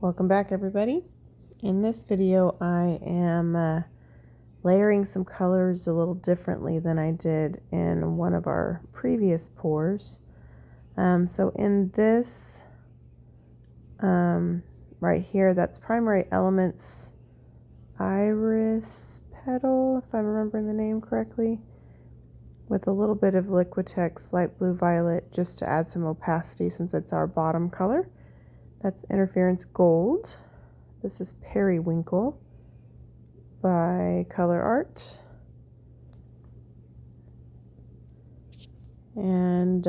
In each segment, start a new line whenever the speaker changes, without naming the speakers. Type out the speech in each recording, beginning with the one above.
Welcome back, everybody. In this video I am layering some colors a little differently than I did in one of our previous pours. So in this right here, that's Primary Elements Iris Petal, if I'm remembering the name correctly, with a little bit of Liquitex Light Blue Violet just to add some opacity since it's our bottom color. That's Interference Gold. This is Periwinkle by Colourarte. And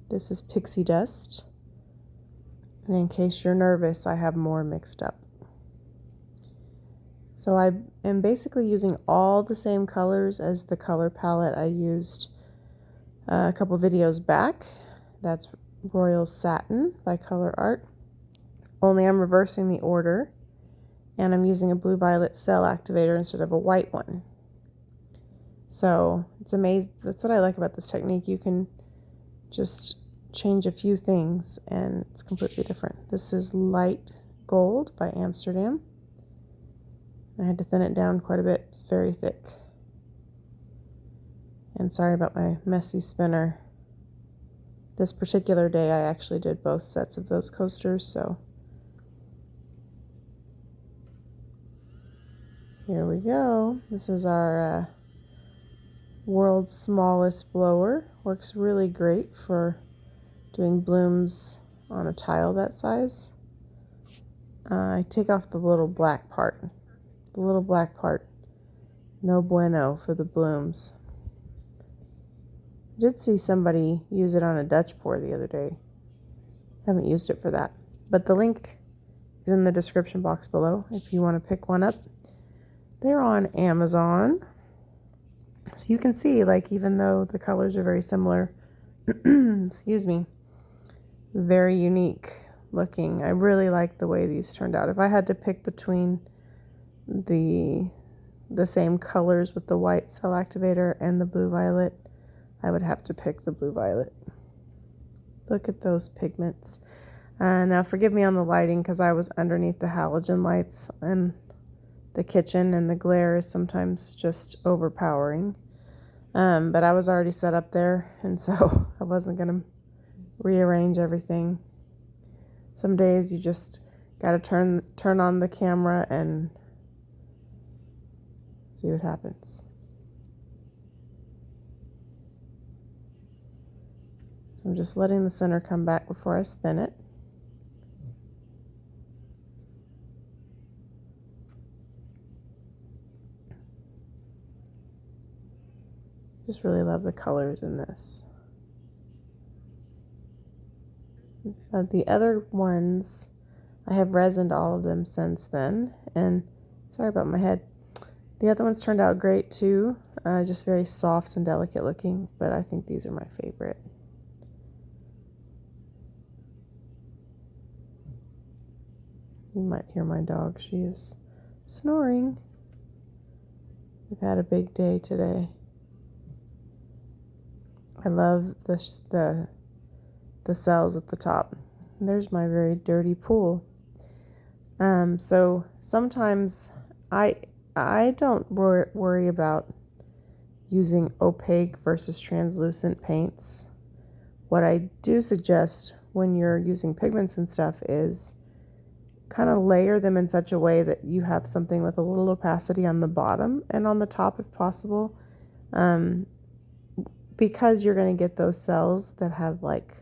this is Pixie Dust. And in case you're nervous, I have more mixed up. So I am basically using all the same colors as the color palette I used a couple videos back. That's Royal Satin by Colourarte. Only I'm reversing the order, and I'm using a blue violet cell activator instead of a white one. So it's amazing. That's what I like about this technique. You can just change a few things and it's completely different. This is Light Gold by Amsterdam. I had to thin it down quite a bit. It's very thick. And sorry about my messy spinner. This particular day I actually did both sets of those coasters, so here we go. This is our world's smallest blower. Works really great for doing blooms on a tile that size. I take off the little black part. The little black part, no bueno for the blooms. I did see somebody use it on a Dutch pour the other day. I haven't used it for that. But the link is in the description box below if you want to pick one up. They're on Amazon. So you can see, like, even though the colors are very similar, excuse me, very unique looking. I really like the way these turned out. If I had to pick between the same colors with the white cell activator and the blue violet, I would have to pick the blue violet. Look at those pigments. Now forgive me on the lighting because I was underneath the halogen lights in the kitchen and the glare is sometimes just overpowering. But I was already set up there, and so I wasn't going to rearrange everything. Some days you just got to turn on the camera and see what happens. So I'm just letting the center come back before I spin it. Just really love the colors in this. The other ones, I have resined all of them since then, and sorry about my head. The other ones turned out great too, just very soft and delicate looking, but I think these are my favorite. You might hear my dog. She is snoring. We've had a big day today. I love the cells at the top. And there's my very dirty pool. So sometimes I don't worry about using opaque versus translucent paints. What I do suggest when you're using pigments and stuff is kind of layer them in such a way that you have something with a little opacity on the bottom and on the top if possible, because you're going to get those cells that have like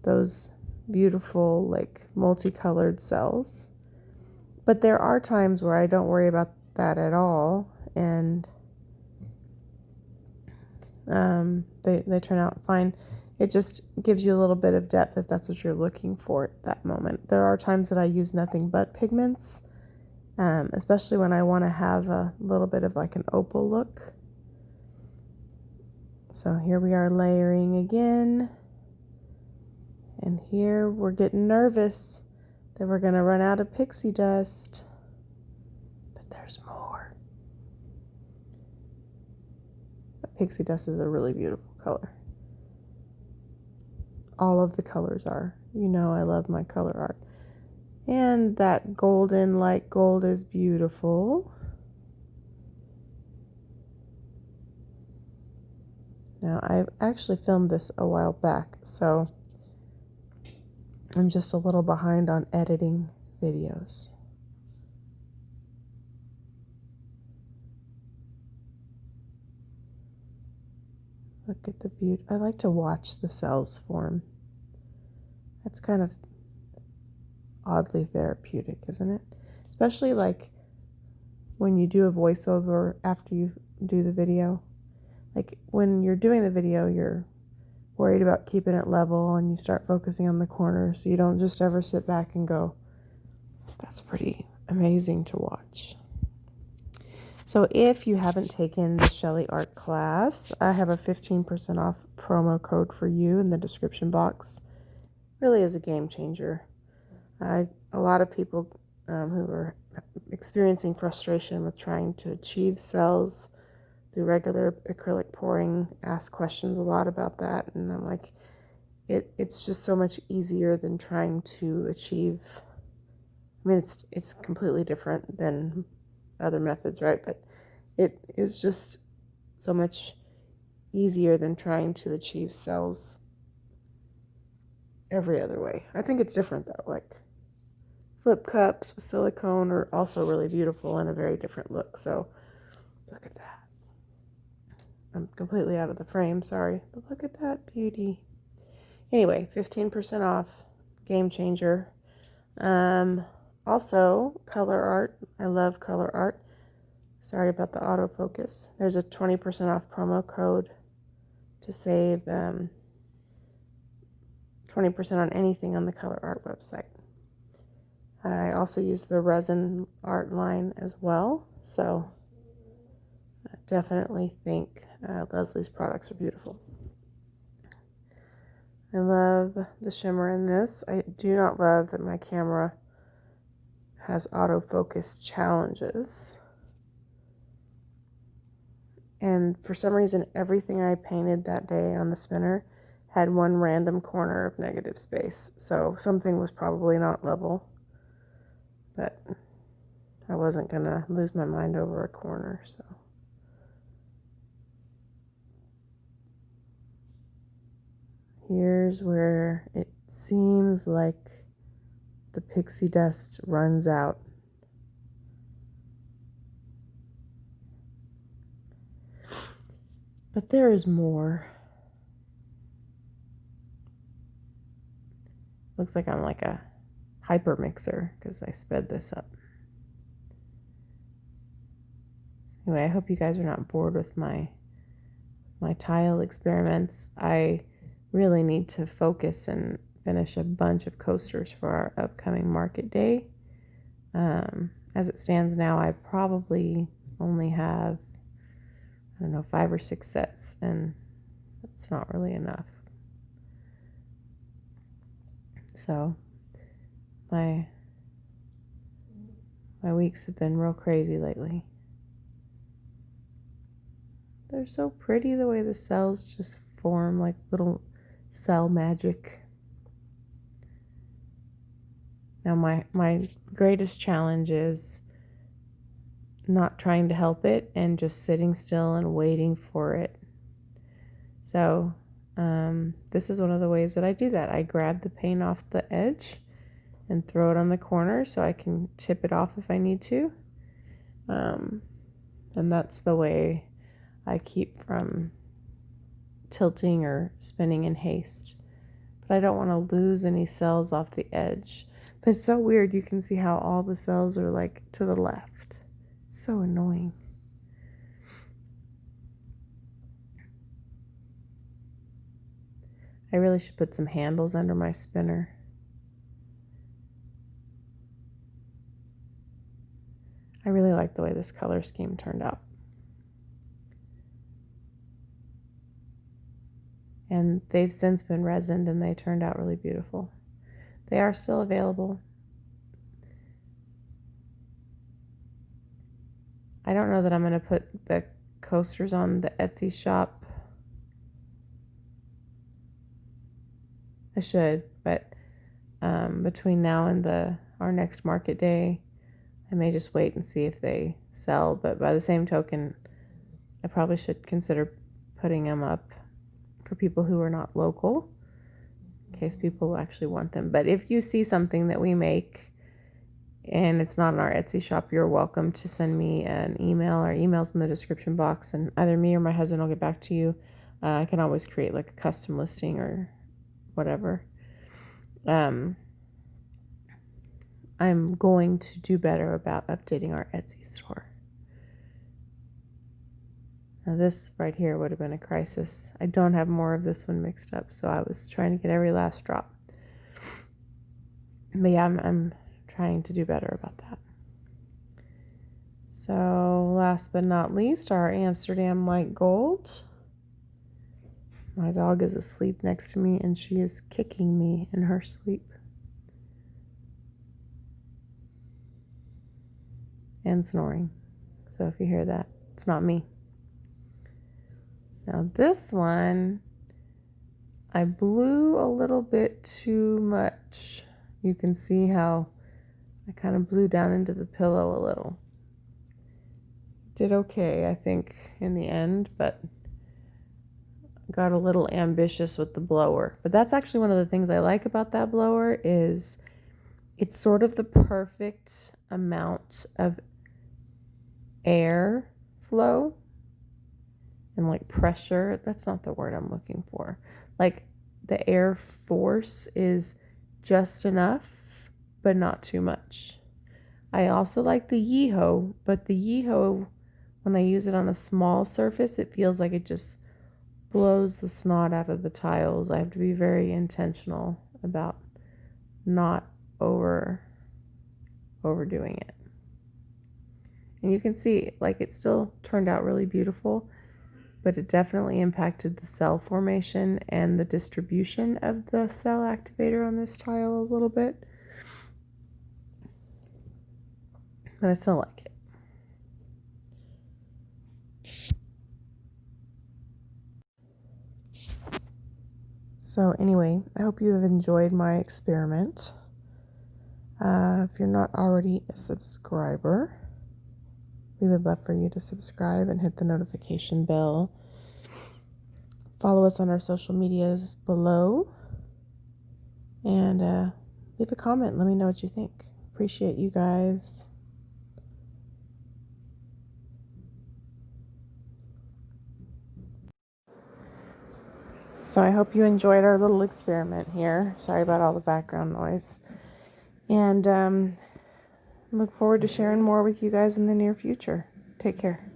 those beautiful like multicolored cells. But there are times where I don't worry about that at all, and they turn out fine. It just gives you a little bit of depth if that's what you're looking for at that moment. There are times that I use nothing but pigments, especially when I want to have a little bit of like an opal look. So here we are layering again. And here we're getting nervous that we're going to run out of pixie dust. But there's more. Pixie dust is a really beautiful color. All of the colors are. You know I love my Colourarte. And that golden light gold is beautiful. Now, I actually filmed this a while back, so I'm just a little behind on editing videos. Look at the beauty. I like to watch the cells form. That's kind of oddly therapeutic, isn't it? Especially like when you do a voiceover after you do the video. Like when you're doing the video, you're worried about keeping it level and you start focusing on the corner, so you don't just ever sit back and go, that's pretty amazing to watch. So if you haven't taken the Sheleeart class, I have a 15% off promo code for you in the description box. Really is a game changer. A lot of people who are experiencing frustration with trying to achieve cells through regular acrylic pouring ask questions a lot about that, and I'm like, it's just so much easier than trying to achieve. I mean, it's completely different than other methods, right? But it is just so much easier than trying to achieve cells every other way. I think it's different though. Like flip cups with silicone are also really beautiful and a very different look. So look at that. I'm completely out of the frame, sorry. But look at that beauty. Anyway, 15% off. Game changer. Also, Colourarte. I love Colourarte. Sorry about the autofocus. There's a 20% off promo code to save 20% on anything on the Colourarte website. I also use the resin art line as well, so I definitely think Leslie's products are beautiful. I love the shimmer in this. I do not love that my camera has autofocus challenges. And for some reason, everything I painted that day on the spinner had one random corner of negative space. So something was probably not level. But I wasn't going to lose my mind over a corner, so. Here's where it seems like the pixie dust runs out. But there is more. Looks like I'm like a hyper mixer because I sped this up. So anyway, I hope you guys are not bored with my tile experiments. I really need to focus and finish a bunch of coasters for our upcoming market day. As it stands now, I probably only have, I don't know, 5 or 6 sets, and that's not really enough. So my weeks have been real crazy lately. They're so pretty the way the cells just form like little cell magic. Now my greatest challenge is not trying to help it and just sitting still and waiting for it. So this is one of the ways that I do that. I grab the paint off the edge and throw it on the corner so I can tip it off if I need to. And that's the way I keep from tilting or spinning in haste. But I don't want to lose any cells off the edge. But it's so weird. You can see how all the cells are like to the left. It's so annoying. I really should put some handles under my spinner. I really like the way this color scheme turned out. And they've since been resined and they turned out really beautiful. They are still available. I don't know that I'm going to put the coasters on the Etsy shop. I should, but between now and our next market day. I may just wait and see if they sell, but by the same token, I probably should consider putting them up for people who are not local, in case people actually want them. But if you see something that we make and it's not in our Etsy shop, you're welcome to send me an email. Our email's in the description box, and either me or my husband will get back to you. I can always create like a custom listing or whatever. I'm going to do better about updating our Etsy store. Now this right here would have been a crisis. I don't have more of this one mixed up, so I was trying to get every last drop. But yeah, I'm trying to do better about that. So last but not least, our Amsterdam Light Gold. My dog is asleep next to me and she is kicking me in her sleep. And snoring. So if you hear that, it's not me. Now this one, I blew a little bit too much. You can see how I kind of blew down into the pillow a little. Did okay, I think, in the end, but got a little ambitious with the blower. But that's actually one of the things I like about that blower is it's sort of the perfect amount of air flow and like pressure. That's not the word I'm looking for. Like the air force is just enough, but not too much. I also like the Yiiho, but the Yiiho, when I use it on a small surface, it feels like it just blows the snot out of the tiles. I have to be very intentional about not overdoing it. And you can see, like, it still turned out really beautiful, but it definitely impacted the cell formation and the distribution of the cell activator on this tile a little bit. But I still like it. So anyway, I hope you have enjoyed my experiment. If you're not already a subscriber, we would love for you to subscribe and hit the notification bell. Follow us on our social medias below. And leave a comment. Let me know what you think. Appreciate you guys. So I hope you enjoyed our little experiment here. Sorry about all the background noise. And look forward to sharing more with you guys in the near future. Take care.